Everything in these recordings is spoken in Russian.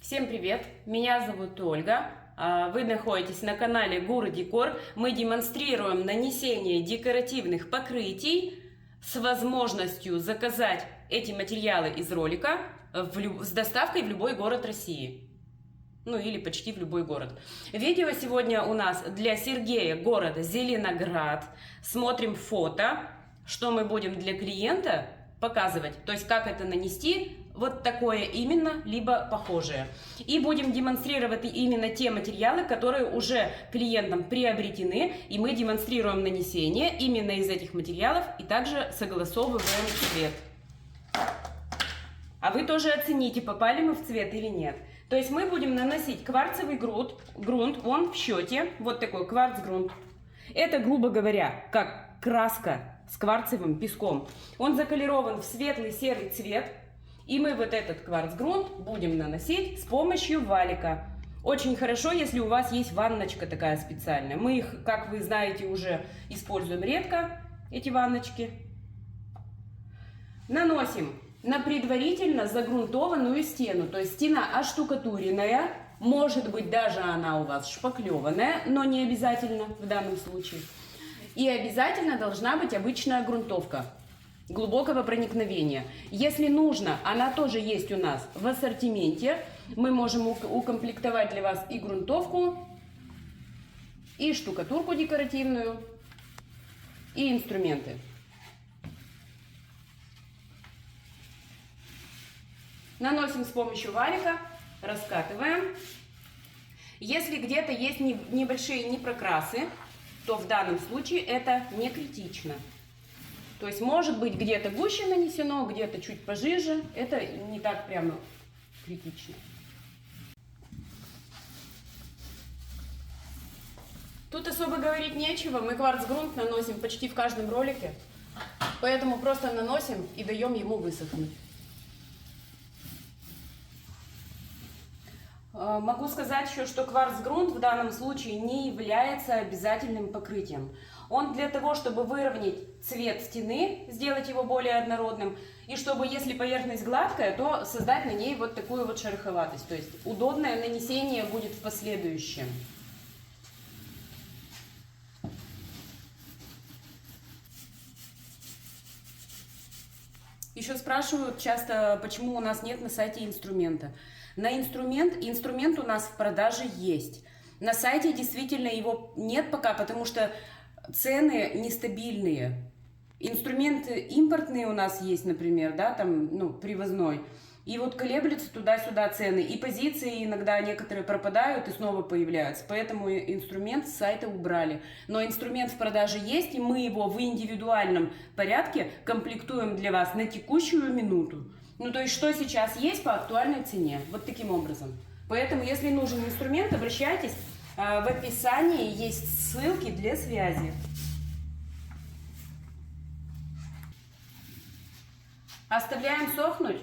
Всем привет! Меня зовут Ольга. Вы находитесь на канале Гуру Декор. Мы демонстрируем нанесение декоративных покрытий с возможностью заказать эти материалы из ролика с доставкой в любой город России. Ну или почти в любой город. Видео сегодня у нас для Сергея, города Зеленоград. Смотрим фото, что мы будем для клиента показывать. То есть как это нанести. Вот такое именно, либо похожее. И будем демонстрировать именно те материалы, которые уже клиентам приобретены. И мы демонстрируем нанесение именно из этих материалов. И также согласовываем цвет. А вы тоже оцените, попали мы в цвет или нет. То есть мы будем наносить кварцевый грунт, он в счете. Вот такой кварц-грунт. Это, грубо говоря, как краска с кварцевым песком. Он заколирован в светлый серый цвет. И мы вот этот кварц-грунт будем наносить с помощью валика. Очень хорошо, если у вас есть ванночка такая специальная. Мы их, как вы знаете, уже используем редко, эти ванночки. Наносим на предварительно загрунтованную стену. То есть стена оштукатуренная, может быть даже она у вас шпаклеванная, но не обязательно в данном случае. И обязательно должна быть обычная грунтовка глубокого проникновения. Если нужно, она тоже есть у нас в ассортименте. Мы можем укомплектовать для вас и грунтовку, и штукатурку декоративную, и инструменты. Наносим с помощью валика, раскатываем. Если где-то есть небольшие непрокрасы, то в данном случае это не критично. То есть может быть где-то гуще нанесено, где-то чуть пожиже. Это не так прямо критично. Тут особо говорить нечего. Мы кварц-грунт наносим почти в каждом ролике. Поэтому просто наносим и даем ему высохнуть. Могу сказать еще, что кварц-грунт в данном случае не является обязательным покрытием. Он для того, чтобы выровнять цвет стены, сделать его более однородным, и чтобы, если поверхность гладкая, то создать на ней вот такую вот шероховатость. То есть удобное нанесение будет в последующем. Еще спрашивают часто, почему у нас нет на сайте инструмента. Инструмент у нас в продаже есть. На сайте действительно его нет пока, потому что цены нестабильные. Инструменты импортные у нас есть, например, да, там, привозной. И вот колеблются туда-сюда цены. И позиции иногда некоторые пропадают и снова появляются. Поэтому инструмент с сайта убрали. Но инструмент в продаже есть, и мы его в индивидуальном порядке комплектуем для вас на текущую минуту. То есть, что сейчас есть по актуальной цене. Вот таким образом. Поэтому, если нужен инструмент, обращайтесь. В описании есть ссылки для связи. Оставляем сохнуть.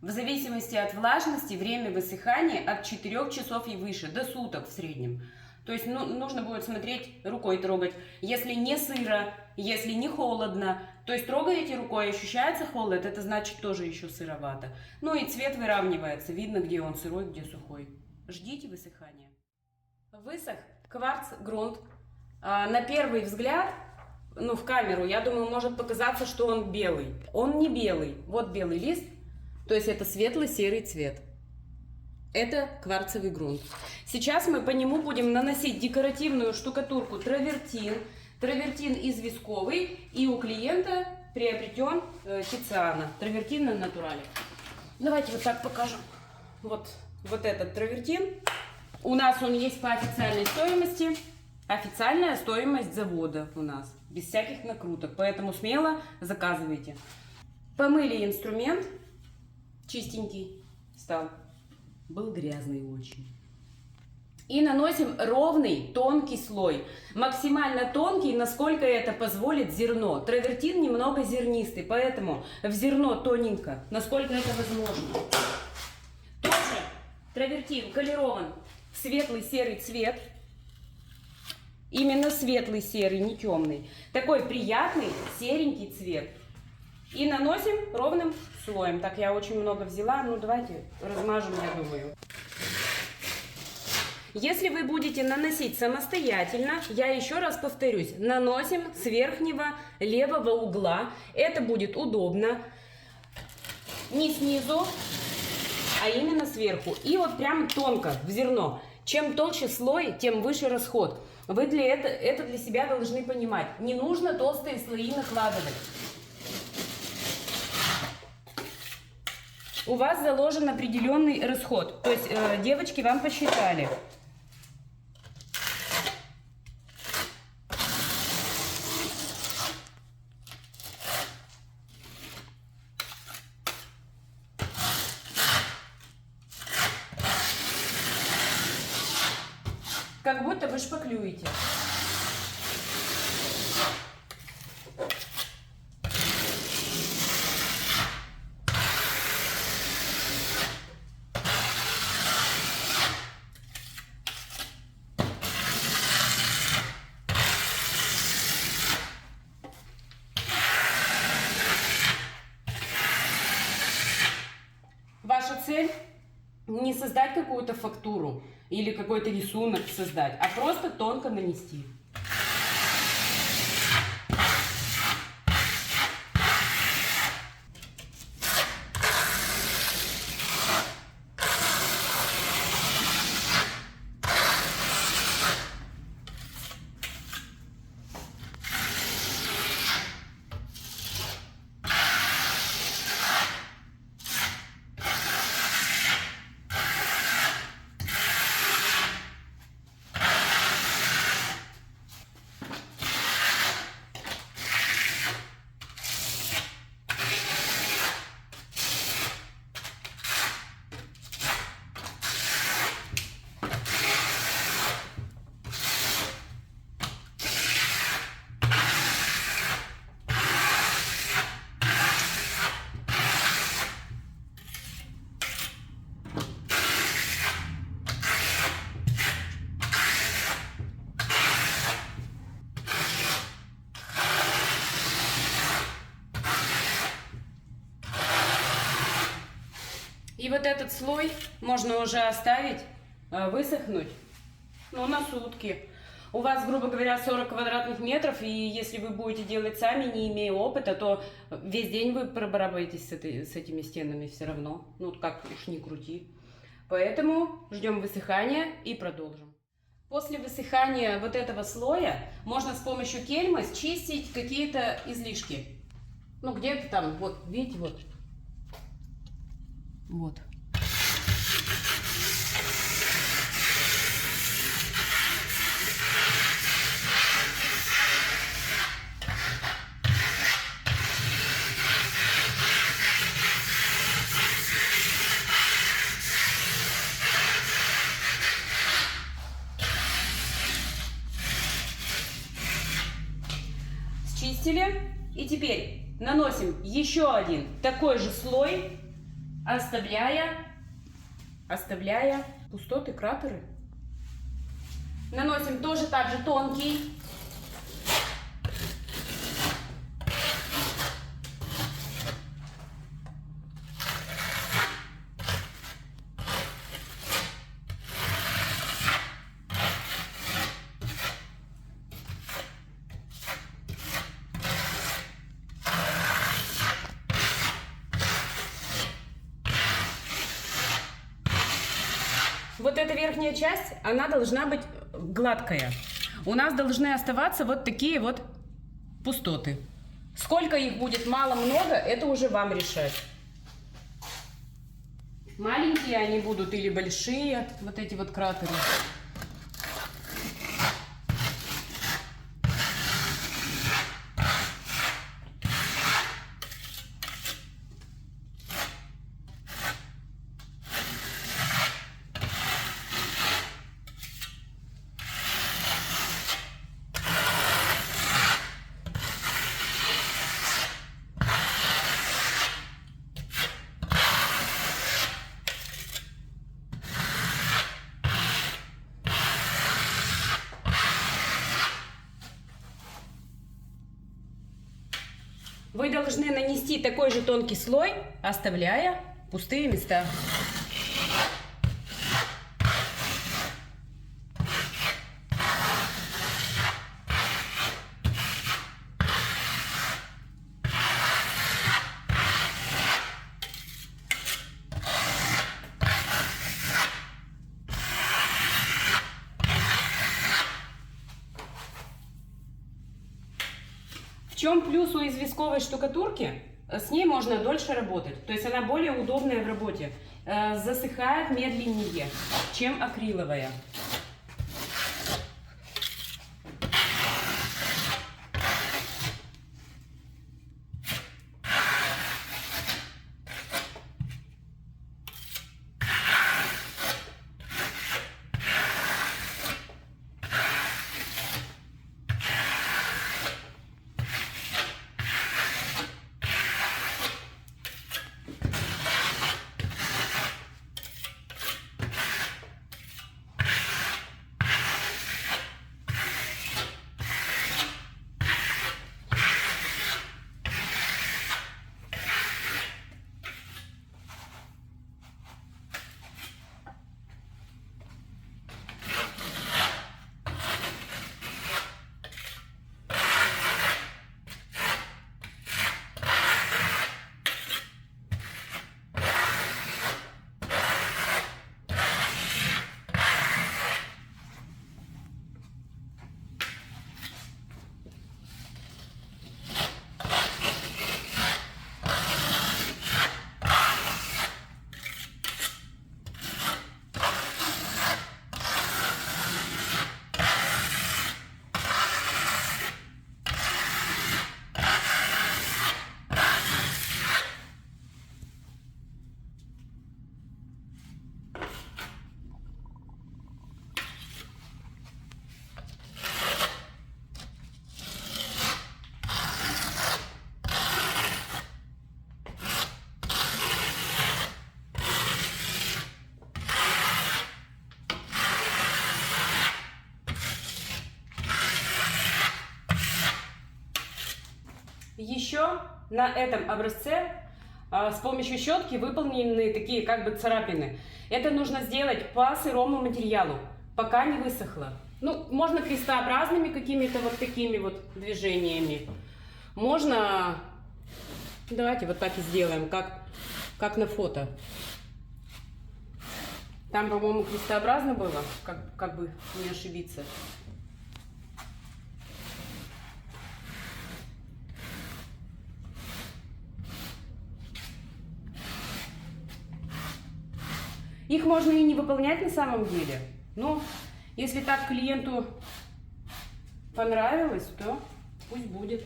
В зависимости от влажности, время высыхания от 4 часов и выше, до суток в среднем. То есть нужно будет смотреть, рукой трогать. Если не сыро, если не холодно, то есть трогаете рукой, ощущается холод, это значит тоже еще сыровато. И цвет выравнивается, видно, где он сырой, где сухой. Ждите высыхания. Высох кварц-грунт. На первый взгляд, в камеру, я думаю, может показаться, что он белый. Он не белый. Вот белый лист, то есть это светло-серый цвет. Это кварцевый грунт. Сейчас мы по нему будем наносить декоративную штукатурку травертин. Травертин известковый, и у клиента приобретен Тициана. Травертин на натурале. Давайте вот так покажем. Вот этот травертин. У нас он есть по официальной стоимости. Официальная стоимость завода у нас. Без всяких накруток. Поэтому смело заказывайте. Помыли инструмент. Чистенький стал. Был грязный очень. И наносим ровный, тонкий слой. Максимально тонкий, насколько это позволит зерно. Травертин немного зернистый, поэтому в зерно тоненько, насколько это возможно. Тоже травертин колерован в светлый серый цвет. Именно светлый серый, не темный. Такой приятный серенький цвет. И наносим ровным слоем. Так, я очень много взяла. Давайте размажем, я думаю. Если вы будете наносить самостоятельно, я еще раз повторюсь, наносим с верхнего левого угла. Это будет удобно. Не снизу, а именно сверху. И вот прям тонко в зерно. Чем толще слой, тем выше расход. Вы это для себя должны понимать. Не нужно толстые слои накладывать. У вас заложен определенный расход. То есть девочки вам посчитали. Как будто вы шпаклюете. Ваша цель не создать какую-то фактуру или какой-то рисунок создать, а просто тонко нанести. И вот этот слой можно уже оставить высохнуть, ну, на сутки. У вас, грубо говоря, 40 квадратных метров, и если вы будете делать сами, не имея опыта, то весь день вы пробарабаетесь с этими стенами все равно. Ну, как уж не крути. Поэтому ждем высыхания и продолжим. После высыхания вот этого слоя можно с помощью кельмы счистить какие-то излишки. Ну, где-то там, вот, видите, вот. Вот. Счистили. И теперь наносим еще один такой же слой, оставляя пустоты, кратеры. Наносим тоже так же тонкий. Вот эта верхняя часть, она должна быть гладкая. У нас должны оставаться вот такие вот пустоты. Сколько их будет, мало-много, это уже вам решать. Маленькие они будут или большие, вот эти вот кратеры. Вы должны нанести такой же тонкий слой, оставляя пустые места. чем плюс у известковой штукатурки? С ней можно дольше работать, то есть она более удобная в работе, засыхает медленнее, чем акриловая. Еще на этом образце с помощью щетки выполнены такие как бы царапины. Это нужно сделать по сырому материалу, пока не высохло. Ну, можно крестообразными какими-то вот такими вот движениями. Можно, давайте вот так и сделаем, как на фото. Там, по-моему, крестообразно было, как бы не ошибиться. Их можно и не выполнять на самом деле, но если так клиенту понравилось, то пусть будет.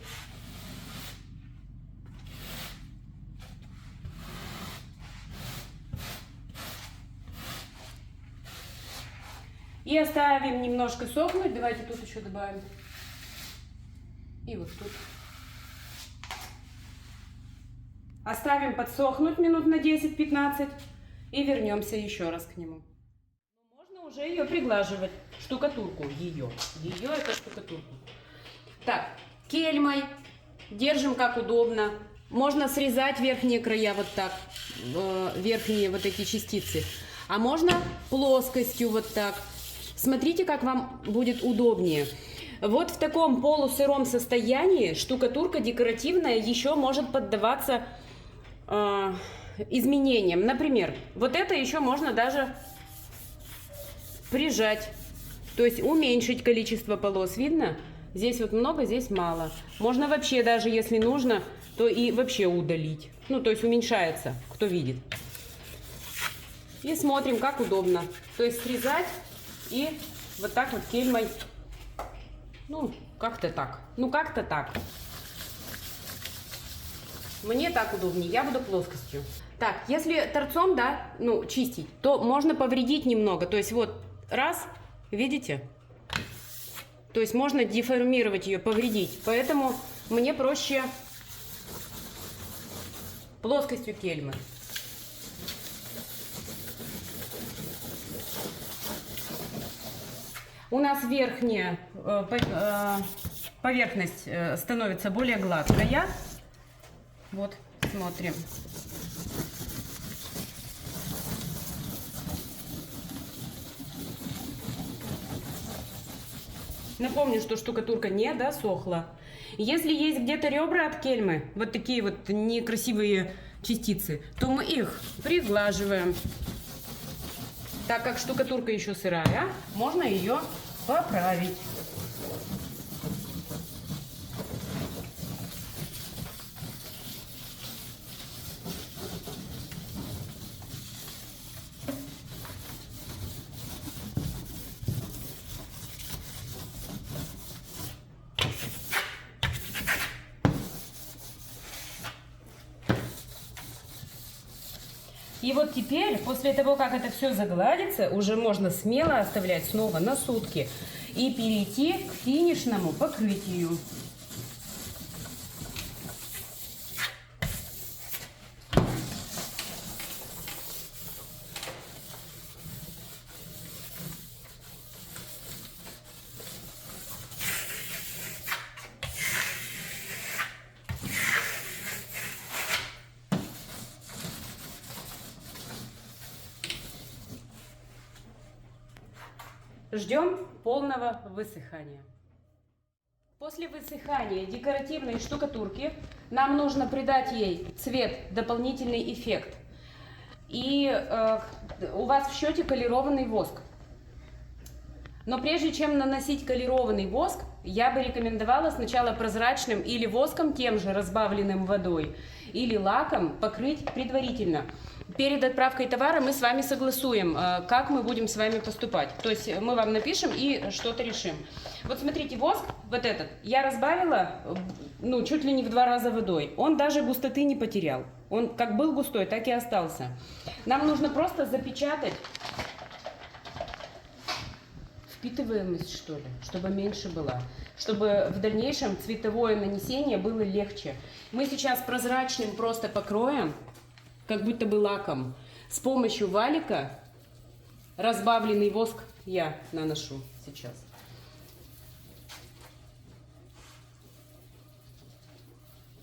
И оставим немножко сохнуть. Давайте тут еще добавим. И вот тут. Оставим подсохнуть минут на 10-15. И вернемся еще раз к нему. Можно уже ее приглаживать, штукатурку ее. Это штукатурку. Так, кельмой держим как удобно. Можно срезать верхние края вот так, верхние вот эти частицы. А можно плоскостью вот так. Смотрите, как вам будет удобнее. Вот в таком полусыром состоянии штукатурка декоративная еще может поддаваться изменениям. Например, вот это еще можно даже прижать, то есть уменьшить количество полос. Видно? Здесь вот много, здесь мало. Можно вообще даже, если нужно, то и вообще удалить. Ну, то есть уменьшается, кто видит. И смотрим, как удобно. То есть срезать и вот так вот кельмой. Ну, как-то так. Ну, как-то так. Мне так удобнее, я буду плоскостью. Так, если торцом, да, ну, чистить, то можно повредить немного. То есть вот раз, видите? То есть можно деформировать ее, повредить. Поэтому мне проще плоскостью кельмы. У нас верхняя поверхность становится более гладкая. Вот, смотрим. Напомню, что штукатурка не досохла. Если есть где-то ребра от кельмы, вот такие вот некрасивые частицы, то мы их приглаживаем. Так как штукатурка еще сырая, можно ее поправить. И вот теперь, после того, как это все загладится, уже можно смело оставлять снова на сутки и перейти к финишному покрытию. Ждем полного высыхания. После высыхания декоративной штукатурки нам нужно придать ей цвет, дополнительный эффект. И у вас в счете колерованный воск. Но прежде чем наносить колерованный воск, я бы рекомендовала сначала прозрачным или воском, тем же разбавленным водой, или лаком покрыть предварительно. Перед отправкой товара мы с вами согласуем, как мы будем с вами поступать. То есть мы вам напишем и что-то решим. Вот смотрите, воск, вот этот, я разбавила, ну, чуть ли не в 2 раза водой. Он даже густоты не потерял. Он как был густой, так и остался. Нам нужно просто запечатать впитываемость, что ли, чтобы меньше была. Чтобы в дальнейшем цветовое нанесение было легче. Мы сейчас прозрачным просто покроем, как будто бы лаком. С помощью валика разбавленный воск я наношу сейчас.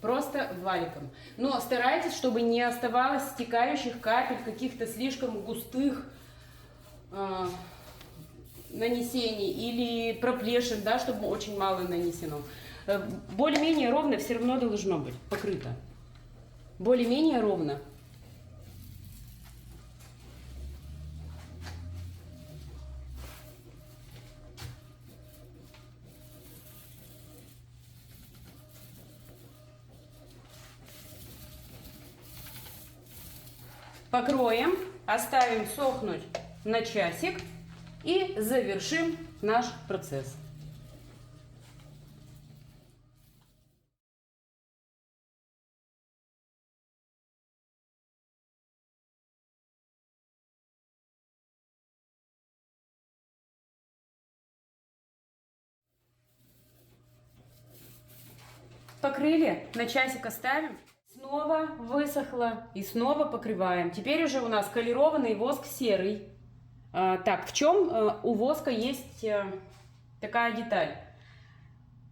Просто валиком. Но старайтесь, чтобы не оставалось стекающих капель, каких-то слишком густых нанесений или проплешин, да, чтобы очень мало нанесено. Более-менее ровно все равно должно быть покрыто. Более-менее ровно. Покроем, оставим сохнуть на часик и завершим наш процесс. Покрыли, на часик оставим. Снова высохло и снова покрываем. Теперь уже у нас колерованный воск серый. Так, в чем у воска есть такая деталь?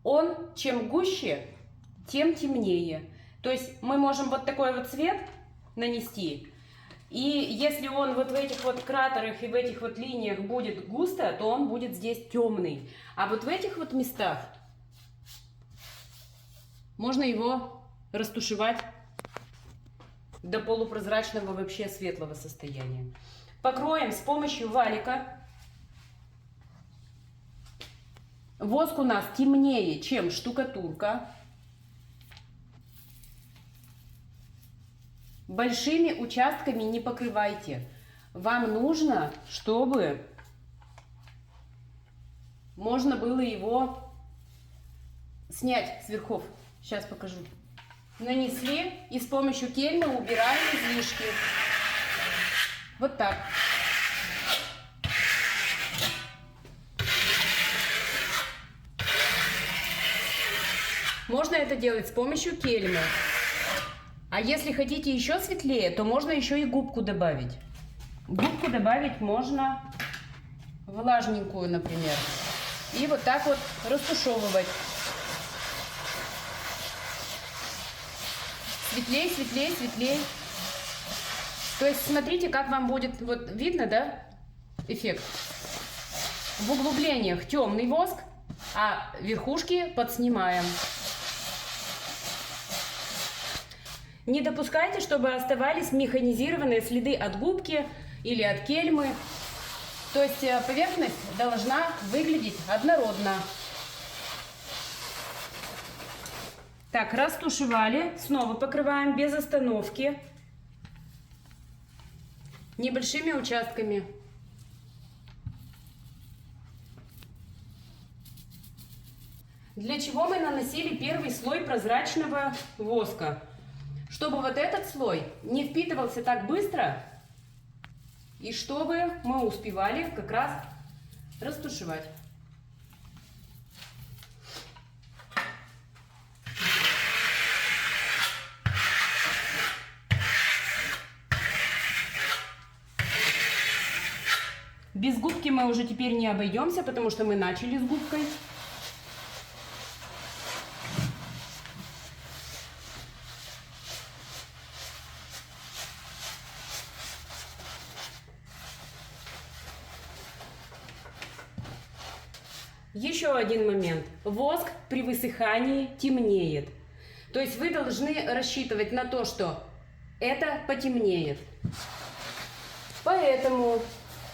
Он чем гуще, тем темнее. То есть мы можем вот такой вот цвет нанести. И если он вот в этих вот кратерах и в этих вот линиях будет густо, то он будет здесь темный. А вот в этих вот местах можно его растушевать до полупрозрачного, вообще светлого состояния. Покроем с помощью валика. Воск у нас темнее, чем штукатурка. Большими участками не покрывайте. Вам нужно, чтобы можно было его снять с верхов. Сейчас покажу. Нанесли и с помощью кельмы убираем излишки. Вот так. Можно это делать с помощью кельмы. А если хотите еще светлее, то можно еще и губку добавить. Губку добавить можно влажненькую, например. И вот так вот растушевывать. Светлей, светлей, светлей. То есть смотрите, как вам будет, вот видно, да, эффект? В углублениях темный воск, а верхушки подснимаем. Не допускайте, чтобы оставались механизированные следы от губки или от кельмы. То есть поверхность должна выглядеть однородно. Так, растушевали, снова покрываем без остановки, небольшими участками. Для чего мы наносили первый слой прозрачного воска? Чтобы вот этот слой не впитывался так быстро И чтобы мы успевали как раз растушевать. Без губки мы уже теперь не обойдемся, потому что мы начали с губкой. Еще один момент. Воск при высыхании темнеет. То есть вы должны рассчитывать на то, что это потемнеет. Поэтому,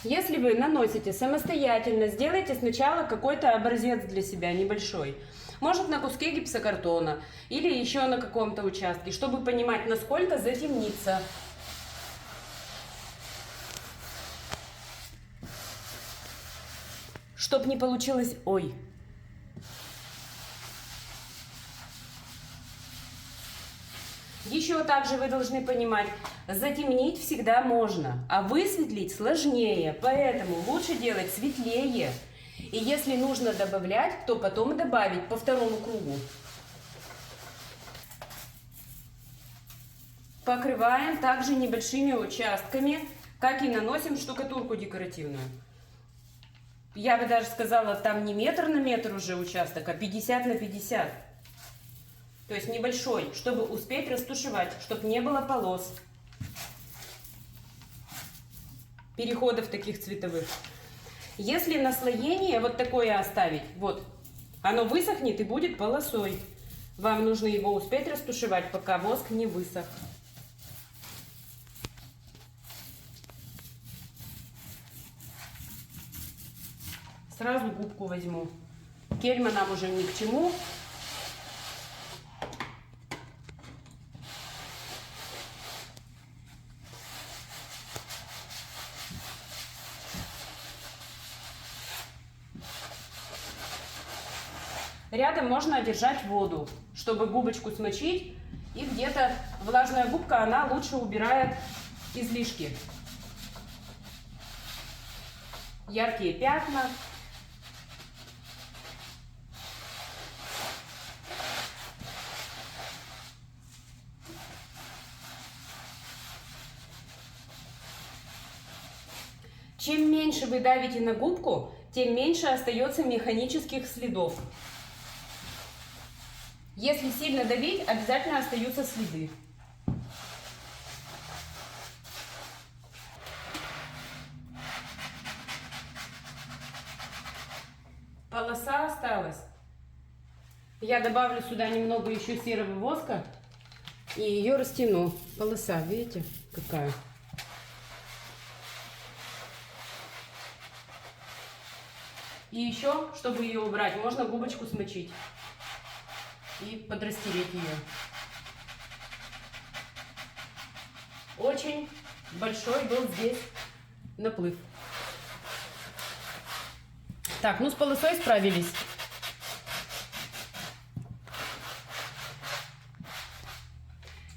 если вы наносите самостоятельно, сделайте сначала какой-то образец для себя небольшой. Может, на куске гипсокартона или еще на каком-то участке, чтобы понимать, насколько затемнится. Чтоб не получилось «ой». Еще также вы должны понимать, затемнить всегда можно, а высветлить сложнее, поэтому лучше делать светлее. И если нужно добавлять, то потом добавить по второму кругу. Покрываем также небольшими участками, как и наносим штукатурку декоративную. Я бы даже сказала, там не метр на метр уже участок, а 50 на 50. То есть небольшой, чтобы успеть растушевать, чтобы не было полос. Переходов таких цветовых. Если наслоение вот такое оставить, вот, оно высохнет и будет полосой. Вам нужно его успеть растушевать, пока воск не высох. Сразу губку возьму. Кельма нам уже ни к чему. Рядом можно держать воду, чтобы губочку смочить. И где-то влажная губка, она лучше убирает излишки. Яркие пятна. Чем меньше вы давите на губку, тем меньше остается механических следов. Если сильно давить, обязательно остаются следы. Полоса осталась. Я добавлю сюда немного еще серого воска и ее растяну. Полоса, видите, какая? И еще, чтобы ее убрать, можно губочку смочить и подрастереть ее. Очень большой был здесь наплыв. Так, ну с полосой справились.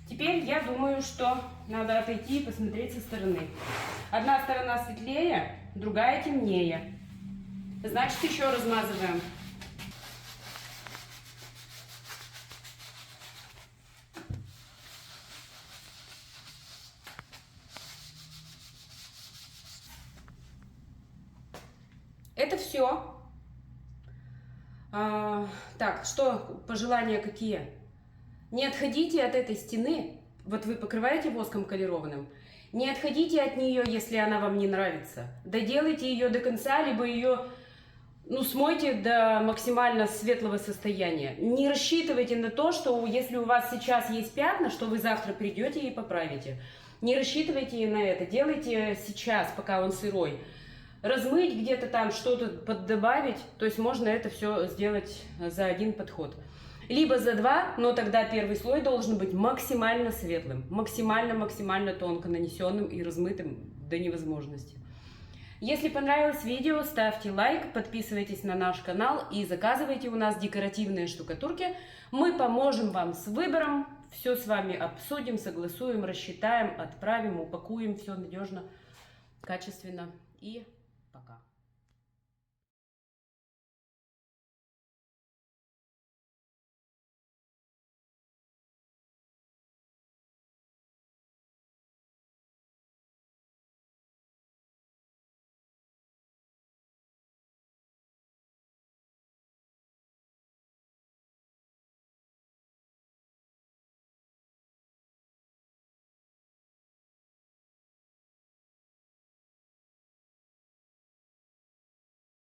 Теперь я думаю, что надо отойти и посмотреть со стороны. Одна сторона светлее, другая темнее. Значит, еще размазываем. Это все. Так, что пожелания какие? Не отходите от этой стены. Вот вы покрываете воском колерованным. Не отходите от нее, если она вам не нравится. Доделайте ее до конца, либо ее смойте до максимально светлого состояния. Не рассчитывайте на то, что если у вас сейчас есть пятна, что вы завтра придете и поправите. Не рассчитывайте на это. Делайте сейчас, пока он сырой. Размыть где-то там, что-то поддобавить. То есть можно это все сделать за один подход. Либо за два, но тогда первый слой должен быть максимально светлым. Максимально тонко нанесенным и размытым до невозможности. Если понравилось видео, ставьте лайк, подписывайтесь на наш канал и заказывайте у нас декоративные штукатурки. Мы поможем вам с выбором, все с вами обсудим, согласуем, рассчитаем, отправим, упакуем, все надежно. качественно. И пока.